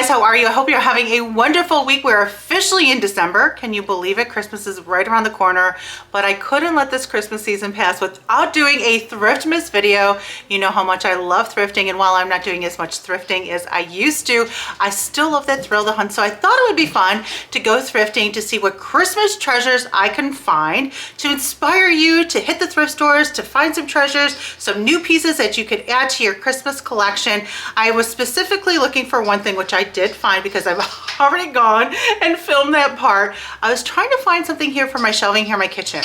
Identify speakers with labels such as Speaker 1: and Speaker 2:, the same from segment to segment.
Speaker 1: guys, how are you? I hope you're having a wonderful week. We're officially in December. Can you believe it? Christmas is right around the corner, but I couldn't let this Christmas season pass without doing a Thriftmas video. You know how much I love thrifting, and while I'm not doing as much thrifting as I used to, I still love that thrill of the hunt. So I thought it would be fun to go thrifting to see what Christmas treasures I can find to inspire you to hit the thrift stores, to find some treasures, some new pieces that you could add to your Christmas collection. I was specifically looking for one thing, which I did find because I've already gone and filmed that part. I was trying to find something here for my shelving here in my kitchen.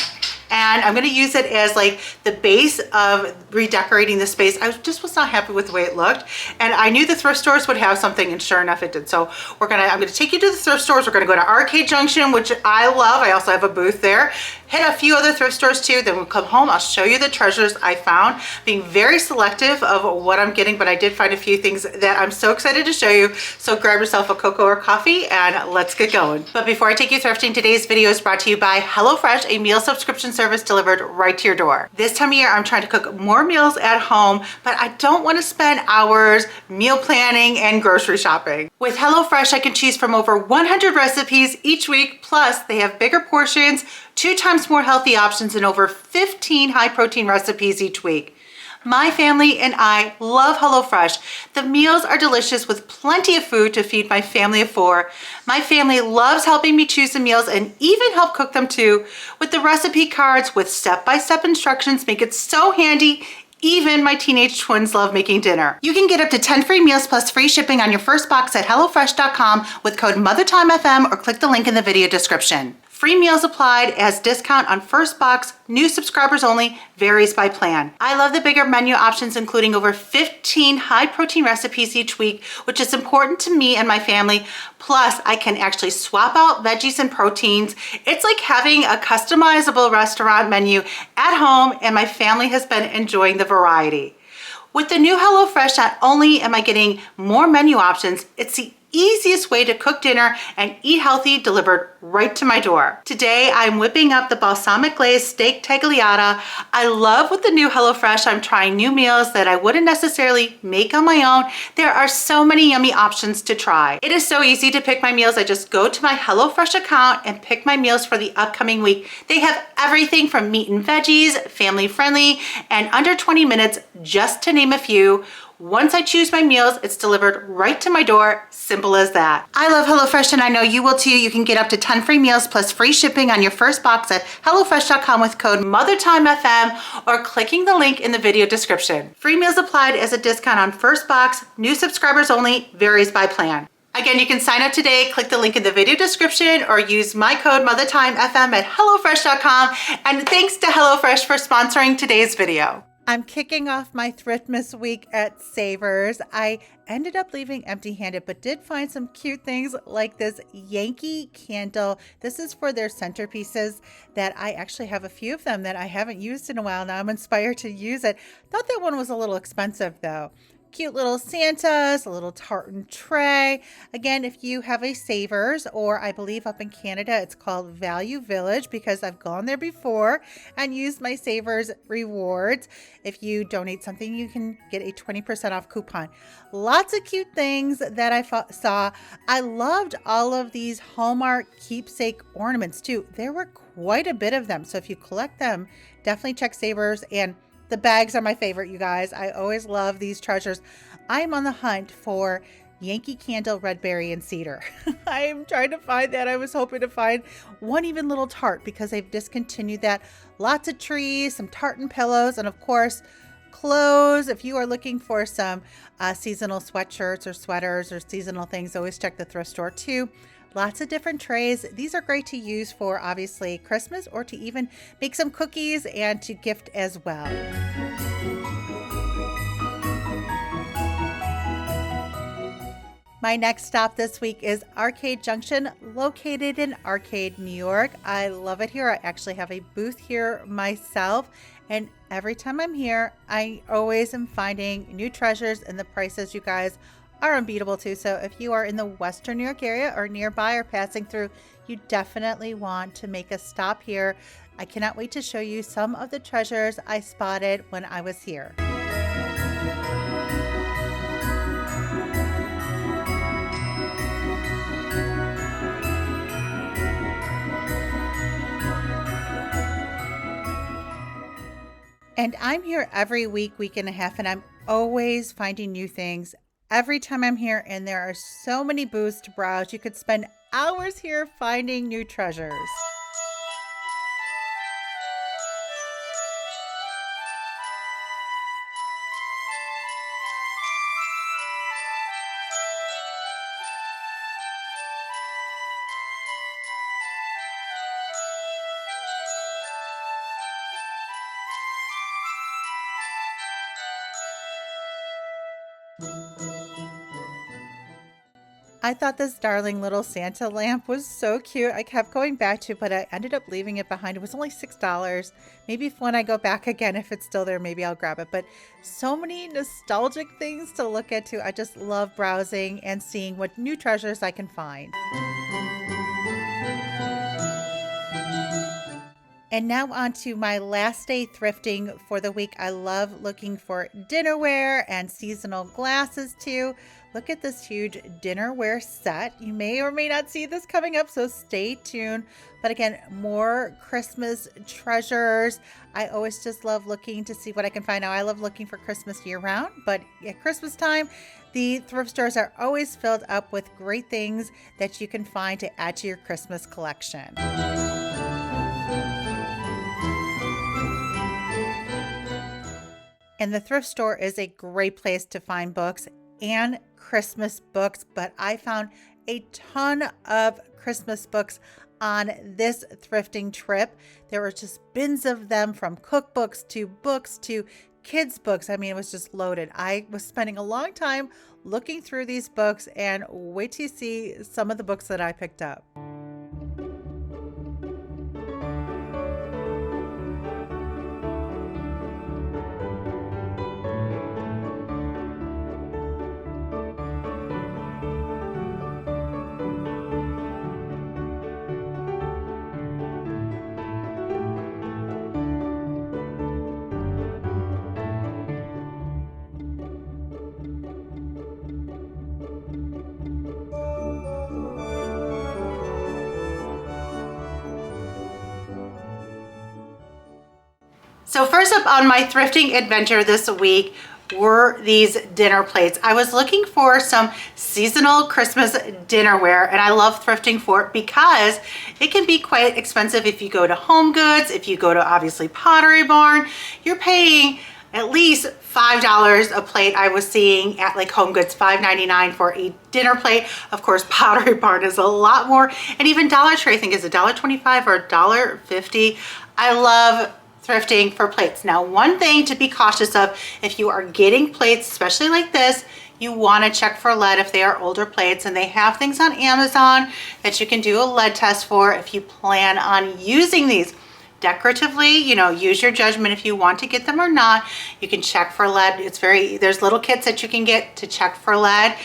Speaker 1: And I'm gonna use it as like the base of redecorating the space. I just was not happy with the way it looked. And I knew the thrift stores would have something, and sure enough it did. So I'm gonna take you to the thrift stores. We're gonna go to Arcade Junction, which I love. I also have a booth there. Hit a few other thrift stores too. Then we'll come home, I'll show you the treasures I found. Being very selective of what I'm getting, but I did find a few things that I'm so excited to show you. So grab yourself a cocoa or coffee and let's get going. But before I take you thrifting, today's video is brought to you by HelloFresh, a meal subscription service delivered right to your door. This time of year, I'm trying to cook more meals at home, but I don't want to spend hours meal planning and grocery shopping. With HelloFresh, I can choose from over 100 recipes each week, plus they have bigger portions, 2 times more healthy options, and over 15 high protein recipes each week. My family and I love HelloFresh. The meals are delicious with plenty of food to feed my family of 4. My family loves helping me choose the meals and even help cook them too. With the recipe cards with step-by-step instructions make it so handy. Even my teenage twins love making dinner. You can get up to 10 free meals plus free shipping on your first box at HelloFresh.com with code MOTHERTIMEFM or click the link in the video description. Free meals applied as discount on first box, new subscribers only, varies by plan. I love the bigger menu options, including over 15 high protein recipes each week, which is important to me and my family. Plus, I can actually swap out veggies and proteins. It's like having a customizable restaurant menu at home, and my family has been enjoying the variety. With the new HelloFresh, not only am I getting more menu options, it's the easiest way to cook dinner and eat healthy delivered right to my door. Today, I'm whipping up the balsamic glazed steak tagliata. I love with the new HelloFresh, I'm trying new meals that I wouldn't necessarily make on my own. There are so many yummy options to try. It is so easy to pick my meals. I just go to my HelloFresh account and pick my meals for the upcoming week. They have everything from meat and veggies, family friendly, and under 20 minutes, just to name a few. Once I choose my meals, it's delivered right to my door. Simple as that. I love HelloFresh, and I know you will too. You can get up to 10 free meals plus free shipping on your first box at HelloFresh.com with code MOTHERTIMEFM or clicking the link in the video description. Free meals applied as a discount on first box, new subscribers only, varies by plan. Again, you can sign up today, click the link in the video description, or use my code MOTHERTIMEFM at HelloFresh.com. And thanks to HelloFresh for sponsoring today's video. I'm kicking off my Thriftmas week at Savers. I ended up leaving empty-handed, but did find some cute things like this Yankee candle. This is for their centerpieces that I actually have a few of them that I haven't used in a while. Now I'm inspired to use it. Thought that one was a little expensive though. Cute little Santas, a little tartan tray. Again, if you have a Savers, or I believe up in Canada, it's called Value Village, because I've gone there before and used my Savers rewards. If you donate something, you can get a 20% off coupon. Lots of cute things that I saw. I loved all of these Hallmark keepsake ornaments too. There were quite a bit of them. So if you collect them, definitely check Savers. And the bags are my favorite, you guys. I always love these treasures. I'm on the hunt for Yankee Candle, Red Berry, and Cedar. I am trying to find that. I was hoping to find one even little tart because they've discontinued that. Lots of trees, some tartan pillows, and of course, clothes. If you are looking for some seasonal sweatshirts or sweaters or seasonal things, always check the thrift store too. Lots of different trays. These are great to use for obviously Christmas, or to even make some cookies and to gift as well. My next stop this week is Arcade Junction, located in Arcade, New York. I love it here. I actually have a booth here myself, and every time I'm here, I always am finding new treasures, and the prices, you guys, are unbeatable too. So if you are in the Western New York area or nearby or passing through, you definitely want to make a stop here. I cannot wait to show you some of the treasures I spotted when I was here. And I'm here every week and a half, and I'm always finding new things every time I'm here. And there are so many booths to browse. You could spend hours here finding new treasures. I thought this darling little Santa lamp was so cute. I kept going back to it, but I ended up leaving it behind. It was only $6. Maybe when I go back again, if it's still there, maybe I'll grab it. But so many nostalgic things to look at too. I just love browsing and seeing what new treasures I can find. And now on to my last day thrifting for the week. I love looking for dinnerware and seasonal glasses too. Look at this huge dinnerware set. You may or may not see this coming up, so stay tuned. But again, more Christmas treasures. I always just love looking to see what I can find. Now, I love looking for Christmas year round, but at Christmas time, the thrift stores are always filled up with great things that you can find to add to your Christmas collection. And the thrift store is a great place to find books and Christmas books, but I found a ton of Christmas books on this thrifting trip. There were just bins of them, from cookbooks to kids books. I mean, it was just loaded. I was spending a long time looking through these books, and wait till you see some of the books that I picked up. So first up on my thrifting adventure this week were these dinner plates. I was looking for some seasonal Christmas dinnerware, and I love thrifting for it because it can be quite expensive if you go to Home Goods. If you go to obviously Pottery Barn, you're paying at least $5 a plate. I was seeing at like Home Goods $5.99 for a dinner plate. Of course, Pottery Barn is a lot more, and even Dollar Tree I think is $1.25 or $1.50. I love thrifting for plates. Now, one thing to be cautious of, if you are getting plates, especially like this, you want to check for lead if they are older plates, and they have things on Amazon that you can do a lead test for if you plan on using these decoratively. You know, use your judgment if you want to get them or not. You can check for lead. There's little kits that you can get to check for lead.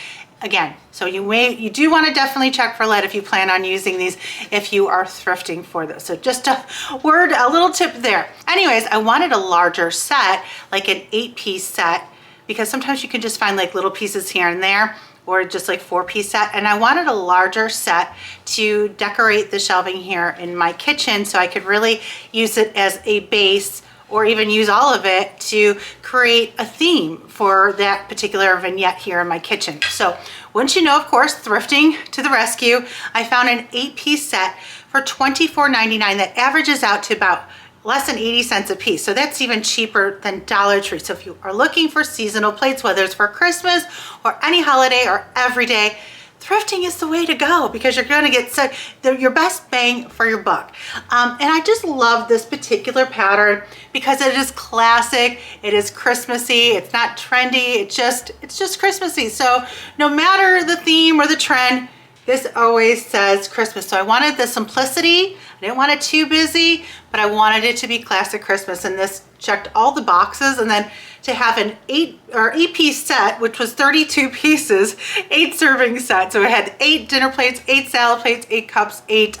Speaker 1: Again, so you do want to definitely check for lead if you plan on using these if you are thrifting for this. So just a little tip there. Anyways, I wanted a larger set, like an 8-piece set, because sometimes you can just find like little pieces here and there, or just like 4-piece set. And I wanted a larger set to decorate the shelving here in my kitchen, so I could really use it as a base, or even use all of it to create a theme for that particular vignette here in my kitchen. So wouldn't you know, of course, thrifting to the rescue, I found an 8-piece set for $24.99 that averages out to about less than 80 cents a piece. So that's even cheaper than Dollar Tree. So if you are looking for seasonal plates, whether it's for Christmas or any holiday or every day, thrifting is the way to go, because you're going to get your best bang for your buck. And I just love this particular pattern because it is classic, it is Christmassy, it's not trendy, it's just Christmassy. So no matter the theme or the trend, this always says Christmas. So I wanted the simplicity. I didn't want it too busy, but I wanted it to be classic Christmas, and this checked all the boxes. And then to have an 8-piece set, which was 32 pieces, 8 serving set. So it had 8 dinner plates, 8 salad plates, 8 cups, 8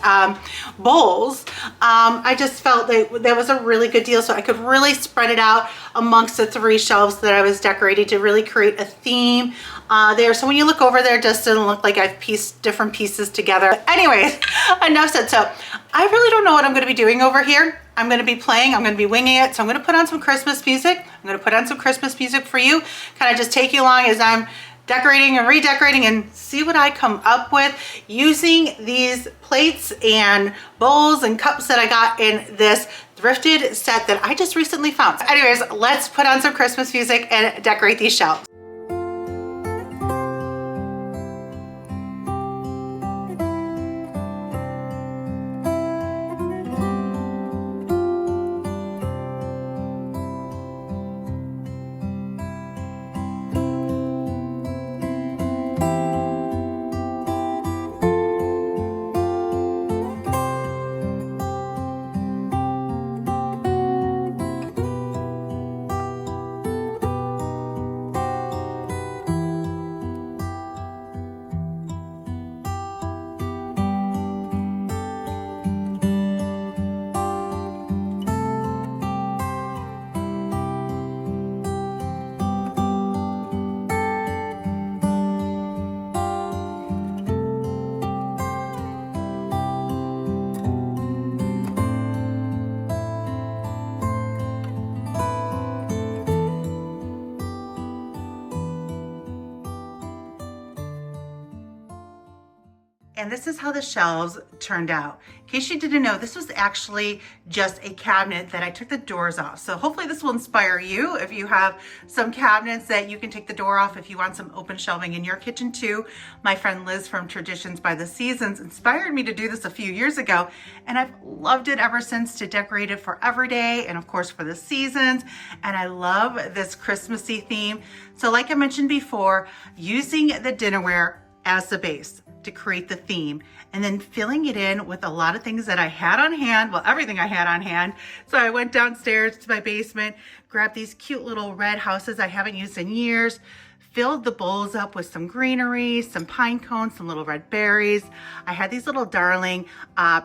Speaker 1: bowls. I just felt that was a really good deal, so I could really spread it out amongst the 3 shelves that I was decorating to really create a theme there. So when you look over there, it just doesn't look like I've pieced different pieces together. Anyways, enough said. So I really don't know what I'm going to be doing over here I'm gonna be playing, I'm gonna be winging it. So I'm gonna put on some Christmas music. I'm gonna put on some Christmas music for you. Kind of just take you along as I'm decorating and redecorating and see what I come up with using these plates and bowls and cups that I got in this thrifted set that I just recently found. Anyways, let's put on some Christmas music and decorate these shelves. And this is how the shelves turned out. In case you didn't know, this was actually just a cabinet that I took the doors off. So hopefully this will inspire you if you have some cabinets that you can take the door off if you want some open shelving in your kitchen too. My friend Liz from Traditions by the Seasons inspired me to do this a few years ago, and I've loved it ever since to decorate it for every day and of course for the seasons. And I love this Christmassy theme. So like I mentioned before, using the dinnerware as the base to create the theme and then filling it in with a lot of things that I had on hand, well, everything I had on hand. So I went downstairs to my basement, grabbed these cute little red houses I haven't used in years, filled the bowls up with some greenery, some pine cones, some little red berries. I had these little darling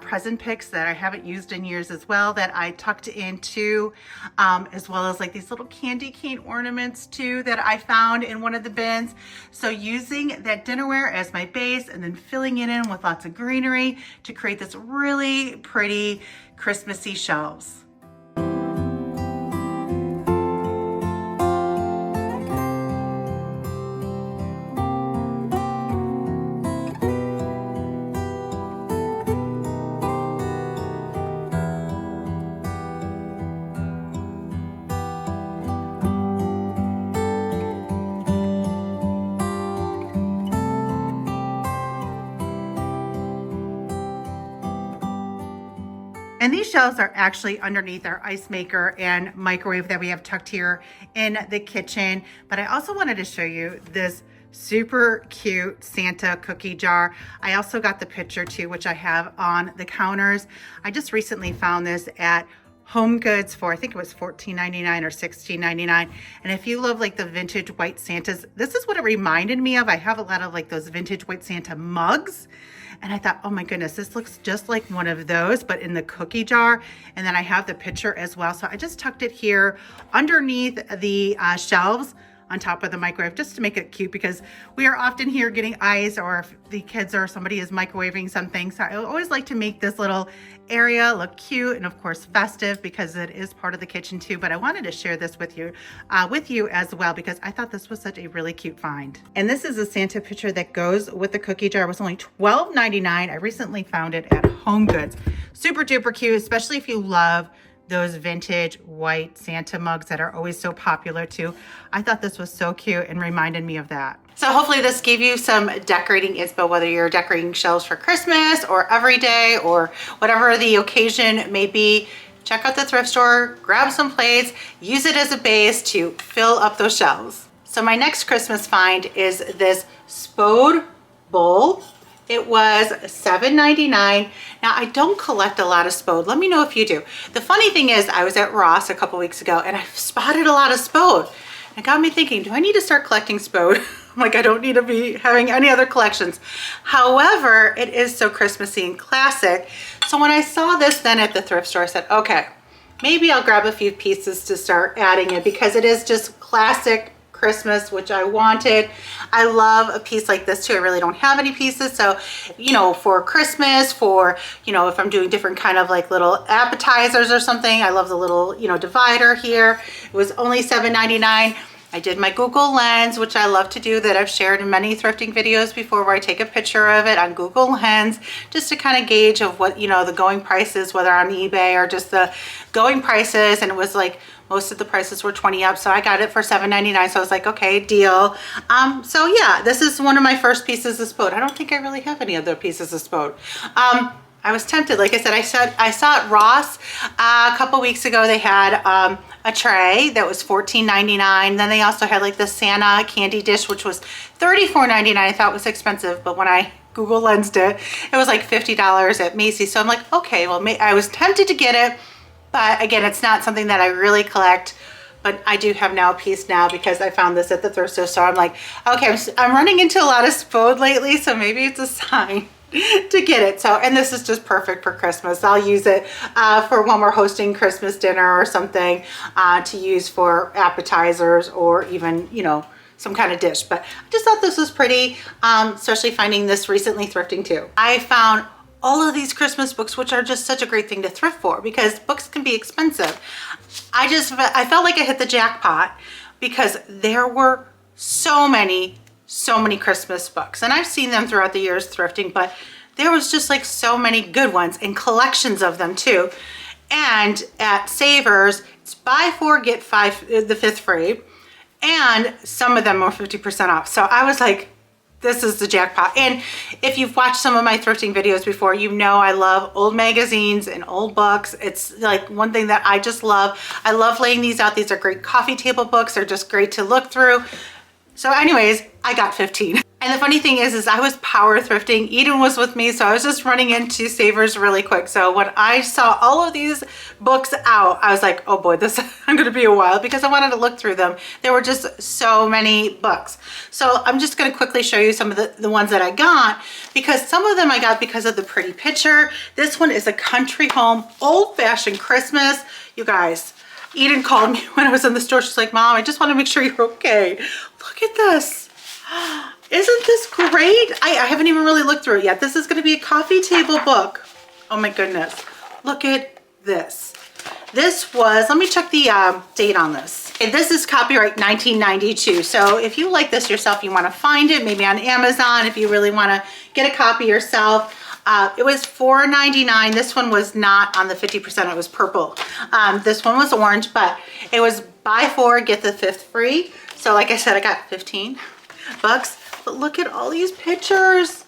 Speaker 1: present picks that I haven't used in years as well that I tucked into, as well as like these little candy cane ornaments too that I found in one of the bins. So using that dinnerware as my base and then filling it in with lots of greenery to create this really pretty Christmassy shelves. And these shelves are actually underneath our ice maker and microwave that we have tucked here in the kitchen. But I also wanted to show you this super cute Santa cookie jar. I also got the picture too, which I have on the counters. I just recently found this at Home Goods for, I think it was $14.99 or $16.99. And if you love like the vintage white Santas, this is what it reminded me of. I have a lot of like those vintage white Santa mugs. And I thought, oh my goodness, this looks just like one of those, but in the cookie jar. And then I have the picture as well. So I just tucked it here underneath the shelves on top of the microwave just to make it cute, because we are often here getting ice, or if the kids or somebody is microwaving something. So I always like to make this little area look cute and of course festive, because it is part of the kitchen too. But I wanted to share this with you as well, because I thought this was such a really cute find. And this is a Santa picture that goes with the cookie jar. It was only $12.99. I recently found it at Home Goods. Super duper cute, especially if you love those vintage white Santa mugs that are always so popular too. I thought this was so cute and reminded me of that. So hopefully this gave you some decorating inspo, whether you're decorating shelves for Christmas or every day or whatever the occasion may be. Check out the thrift store, grab some plates, use it as a base to fill up those shelves. So my next Christmas find is this Spode bowl. It was $7.99. Now, I don't collect a lot of Spode. Let me know if you do. The funny thing is, I was at Ross a couple weeks ago and I spotted a lot of Spode. It got me thinking, do I need to start collecting Spode? I'm like, I don't need to be having any other collections. However, it is so Christmassy and classic. So when I saw this then at the thrift store, I said, okay, maybe I'll grab a few pieces to start adding it, because it is just classic Christmas, which I wanted. I love a piece like this too. I really don't have any pieces. So, you know, for Christmas, for, you know, if I'm doing different kind of like little appetizers or something, I love the little, you know, divider here. It was only $7.99. I did my Google Lens, which I love to do, that I've shared in many thrifting videos before, where I take a picture of it on Google Lens just to kind of gauge of what, you know, the going prices, whether on eBay or just the going prices. And it was like most of the prices were 20 up. So I got it for $7.99. So I was like, okay, deal. So yeah, this is one of my first pieces of Spode. I don't think I really have any other pieces of Spode. I was tempted. Like I said, I saw at Ross a couple weeks ago. They had a tray that was $14.99. Then they also had like the Santa candy dish, which was $34.99. I thought it was expensive, but when I Google Lensed it, it was like $50 at Macy's. So I'm like, okay, well, I was tempted to get it, but again, it's not something that I really collect. But I do have now a piece now because I found this at the thrift store. So I'm like, okay, I'm running into a lot of Spode lately, so maybe it's a sign to get it. So, and this is just perfect for Christmas. I'll use it for when we're hosting Christmas dinner or something, to use for appetizers or even, you know, some kind of dish. But I just thought this was pretty, especially finding this recently thrifting too. I found all of these Christmas books, which are just such a great thing to thrift for because books can be expensive. I felt like I hit the jackpot because there were so many Christmas books, and I've seen them throughout the years thrifting, but there was just like so many good ones and collections of them too. And at Savers, it's buy 4 get 5, the 5th free, and some of them were 50% off. So I was like, this is the jackpot. And if you've watched some of my thrifting videos before, you know I love old magazines and old books. It's like one thing that I just love. I love laying these out. These are great coffee table books. They're just great to look through. So anyways, I got 15. And the funny thing is I was power thrifting. Eden was with me, so I was just running into Savers really quick. So when I saw all of these books out, I was like, oh boy, I'm gonna be a while, because I wanted to look through them. There were just so many books. So I'm just gonna quickly show you some of the ones that I got, because some of them I got because of the pretty picture. This one is a country home, old-fashioned Christmas. You guys, Eden called me when I was in the store. She's like, Mom, I just want to make sure you're okay. Look at this. Isn't this great? I haven't even really looked through it yet. This is going to be a coffee table book. Oh my goodness. Look at this. This was, let me check the date on this. Okay, this is copyright 1992. So if you like this yourself, you want to find it, maybe on Amazon, if you really want to get a copy yourself. It was $4.99. This one was not on the 50%, it was purple. This one was orange, but it was buy 4, get the 5th free. So like I said, I got 15 bucks, but look at all these pictures.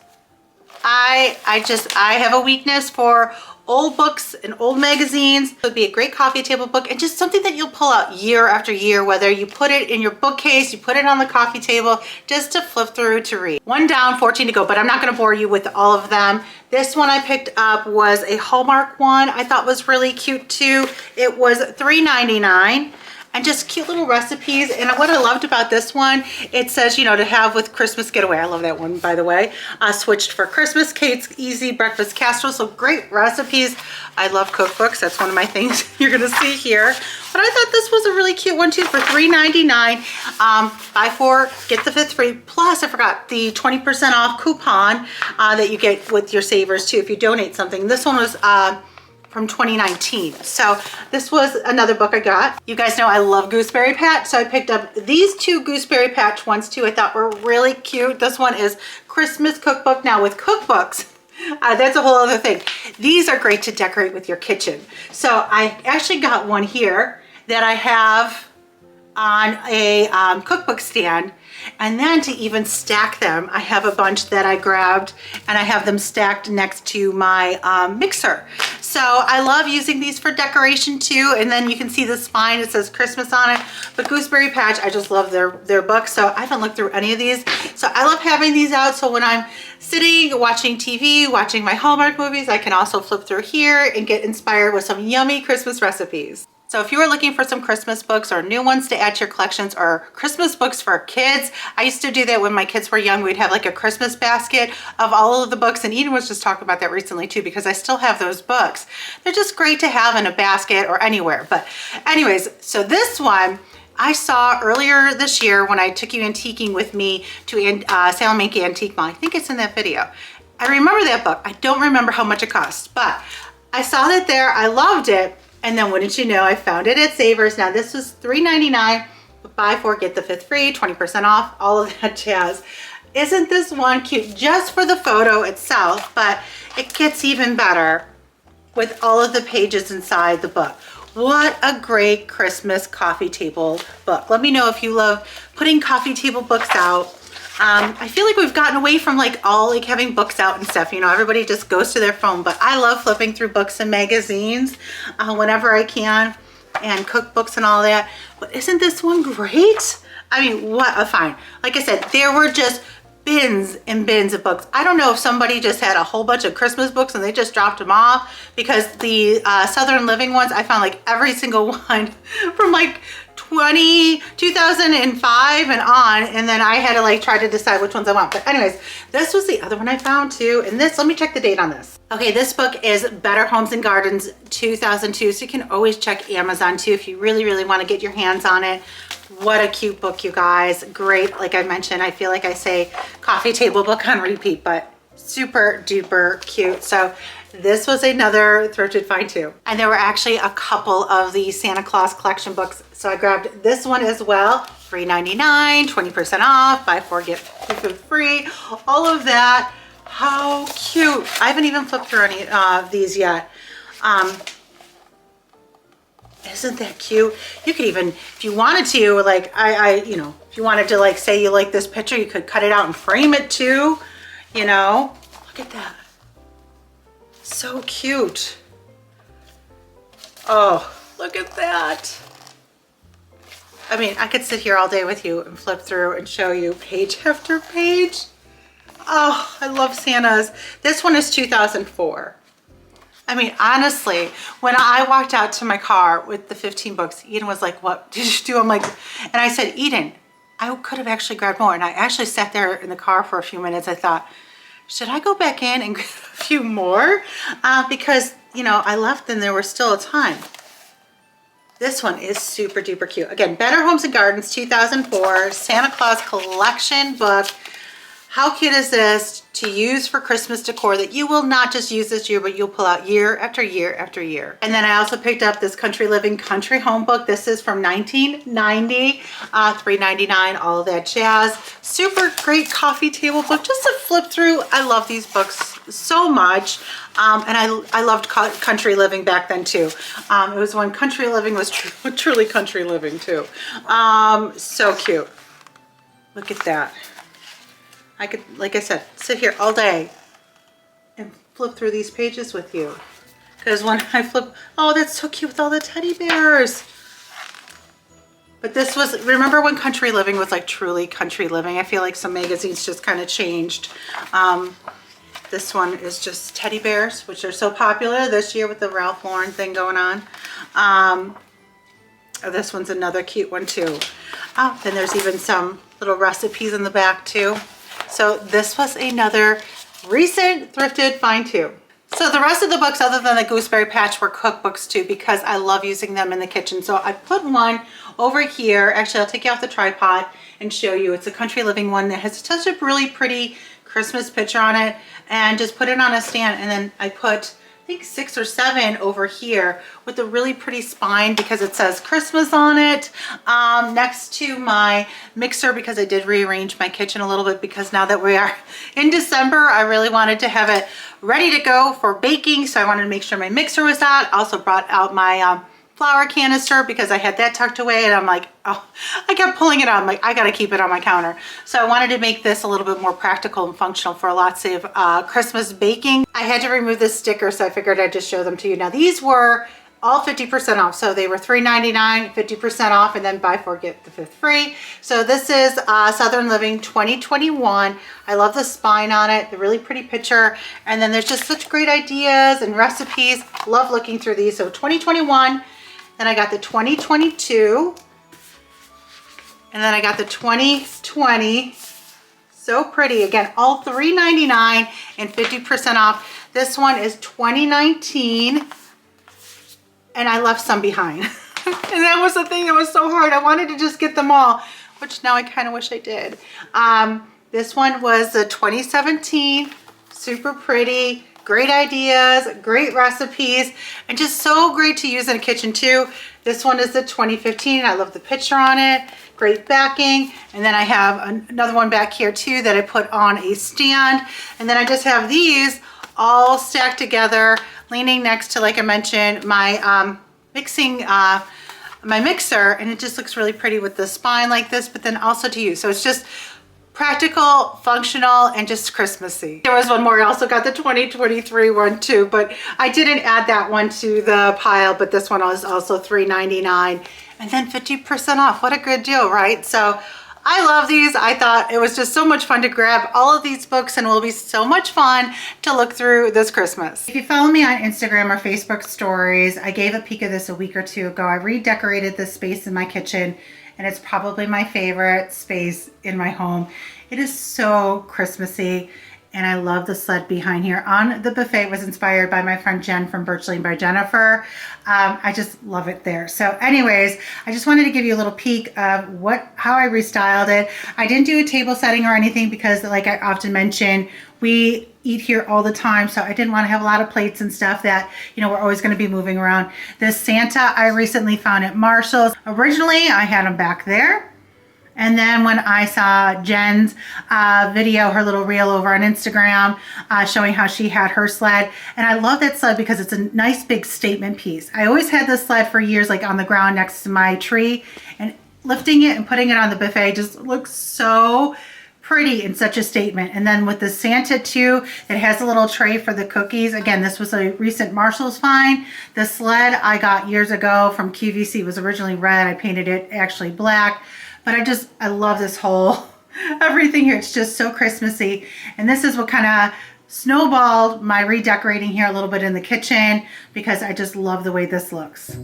Speaker 1: I have a weakness for old books and old magazines. It would be a great coffee table book, and just something that you'll pull out year after year, whether you put it in your bookcase, you put it on the coffee table, just to flip through to read. 1 down, 14 to go, but I'm not gonna bore you with all of them. This one I picked up was a Hallmark one. I thought was really cute too. It was $3.99. And just cute little recipes. And what I loved about this one, it says, you know, to have with Christmas getaway. I love that one, by the way. Switched for Christmas cakes, easy breakfast casserole. So great recipes. I love cookbooks. That's one of my things you're gonna see here. But I thought this was a really cute one too for $3.99. Buy 4, get the 5th free. Plus, I forgot the 20% off coupon that you get with your Savers too if you donate something. This one was from 2019. So this was another book I got. You guys know I love Gooseberry Patch, so I picked up these 2 Gooseberry Patch ones too. I thought were really cute. This one is Christmas cookbook. Now with cookbooks, that's a whole other thing. These are great to decorate with your kitchen. So I actually got one here that I have on a cookbook stand. And then to even stack them, I have a bunch that I grabbed and I have them stacked next to my mixer. So I love using these for decoration too. And then you can see the spine, it says Christmas on it. But Gooseberry Patch, I just love their books. So I haven't looked through any of these. So I love having these out. So when I'm sitting, watching TV, watching my Hallmark movies, I can also flip through here and get inspired with some yummy Christmas recipes. So if you were looking for some Christmas books or new ones to add to your collections, or Christmas books for kids, I used to do that when my kids were young. We'd have like a Christmas basket of all of the books, and Eden was just talking about that recently too, because I still have those books. They're just great to have in a basket or anywhere. But anyways, so this one I saw earlier this year when I took you antiquing with me to Salem Antique Mall. I think it's in that video. I remember that book. I don't remember how much it cost, but I saw that there. I loved it. And then wouldn't you know, I found it at Savers. Now this was $3.99, but buy 4, get the 5th free, 20% off, all of that jazz. Isn't this one cute just for the photo itself, but it gets even better with all of the pages inside the book. What a great Christmas coffee table book. Let me know if you love putting coffee table books out. I feel like we've gotten away from like having books out and stuff. You know, everybody just goes to their phone, but I love flipping through books and magazines whenever I can, and cookbooks and all that. But isn't this one great? I mean, what a find. Like I said, there were just bins and bins of books. I don't know if somebody just had a whole bunch of Christmas books and they just dropped them off, because the Southern Living ones, I found like every single one from like 2005 and on, and then I had to like try to decide which ones I want. But anyways, this was the other one I found too, and this, let me check the date on this. Okay, this book is Better Homes and Gardens 2002, so you can always check Amazon too if you really want to get your hands on it. What a cute book, you guys. Great. Like I mentioned, I feel like I say coffee table book on repeat, but super duper cute. So this was another thrifted find too. And there were actually a couple of the Santa Claus collection books. So I grabbed this one as well. $3.99, 20% off, buy 4, get 2 free, all of that. How cute. I haven't even flipped through any of these yet. Isn't that cute? You could even, if you wanted to, like you know, if you wanted to like say you like this picture, you could cut it out and frame it too, you know. Look at that. So cute. Oh, look at that. I mean, I could sit here all day with you and flip through and show you page after page. Oh, I love Santas. This one is 2004. I mean, honestly, when I walked out to my car with the 15 books, Eden was like, what did you do? I'm like, and I said, Eden, I could have actually grabbed more. And I actually sat there in the car for a few minutes. I thought, should I go back in and grab a few more? Because, you know, I left and there was still a ton. This one is super duper cute. Again, Better Homes and Gardens 2004, Santa Claus collection book. How cute is this to use for Christmas decor that you will not just use this year, but you'll pull out year after year after year. And then I also picked up this Country Living Country Home book. This is from 1990, $3.99, all of that jazz. Super great coffee table book just to flip through. I love these books so much. And I loved country living back then too. It was when country living was truly country living too. So cute. Look at that. I could, like I said, sit here all day and flip through these pages with you. Because when I flip, oh, that's so cute with all the teddy bears. But this was, remember when country living was like truly country living? I feel like some magazines just kind of changed. This one is just teddy bears, which are so popular this year with the Ralph Lauren thing going on. This one's another cute one too. Oh, then there's even some little recipes in the back too. So this was another recent thrifted find too. So the rest of the books, other than the Gooseberry Patch, were cookbooks too, because I love using them in the kitchen. So I put one over here. Actually, I'll take you off the tripod and show you. It's a country living one that has such a really pretty Christmas picture on it, and just put it on a stand. And then I put, I think 6 or 7 over here with a really pretty spine because it says Christmas on it, next to my mixer, because I did rearrange my kitchen a little bit, because now that we are in December, I really wanted to have it ready to go for baking. So I wanted to make sure my mixer was out. Also brought out my flour canister because I had that tucked away, and I'm like, oh, I kept pulling it out. I'm like, I gotta keep it on my counter. So I wanted to make this a little bit more practical and functional for lots of Christmas baking. I had to remove this sticker, so I figured I'd just show them to you. Now these were all 50% off. So they were $3.99, 50% off, and then buy 4, get the 5th free. So this is Southern Living 2021. I love the spine on it, the really pretty picture. And then there's just such great ideas and recipes. Love looking through these. So 2021. Then I got the 2022, and then I got the 2020. So pretty. Again, all $3.99 and 50% off. This one is 2019, and I left some behind. And that was the thing that was so hard. I wanted to just get them all, which now I kind of wish I did. This one was the 2017, super pretty, great ideas, great recipes, and just so great to use in a kitchen too. This one is the 2015. I love the picture on it. Great backing. And then I have another one back here too that I put on a stand. And then I just have these all stacked together, leaning next to, like I mentioned, my my mixer, and it just looks really pretty with the spine like this, but then also to use. So it's just practical, functional, and just Christmassy. There was one more. I also got the 2023 one too, but I didn't add that one to the pile, but this one was also $3.99 and then 50% off. What a good deal, right? So I love these. I thought it was just so much fun to grab all of these books, and it will be so much fun to look through this Christmas. If you follow me on Instagram or Facebook stories, I gave a peek of this a week or two ago. I redecorated this space in my kitchen, and it's probably my favorite space in my home. It is so Christmassy, and I love the sled behind here. On the buffet was inspired by my friend Jen from Birch Lane by Jennifer. I just love it there. So anyways, I just wanted to give you a little peek of how I restyled it. I didn't do a table setting or anything because, like I often mention, we eat here all the time, so I didn't want to have a lot of plates and stuff that, you know, we're always going to be moving around. This Santa I recently found at Marshall's. Originally, I had him back there. And then when I saw Jen's video, her little reel over on Instagram, showing how she had her sled. And I love that sled because it's a nice big statement piece. I always had this sled for years, like on the ground next to my tree, and lifting it and putting it on the buffet just looks so pretty and such a statement. And then with the Santa too, it has a little tray for the cookies. Again, this was a recent Marshall's find. The sled I got years ago from QVC. It was originally red. I painted it actually black. But I love this whole, everything here. It's just so Christmassy. And this is what kind of snowballed my redecorating here a little bit in the kitchen, because I just love the way this looks.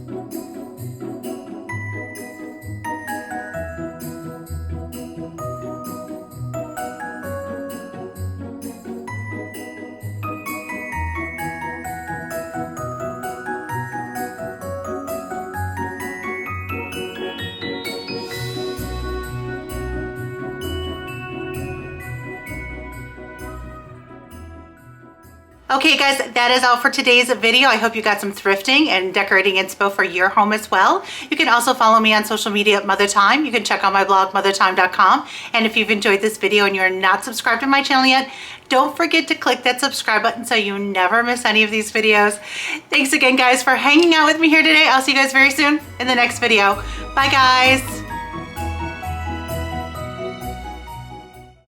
Speaker 1: Okay guys, that is all for today's video. I hope you got some thrifting and decorating inspo for your home as well. You can also follow me on social media at Mother Time. You can check out my blog, mothertime.com. And if you've enjoyed this video and you're not subscribed to my channel yet, don't forget to click that subscribe button so you never miss any of these videos. Thanks again guys for hanging out with me here today. I'll see you guys very soon in the next video. Bye guys.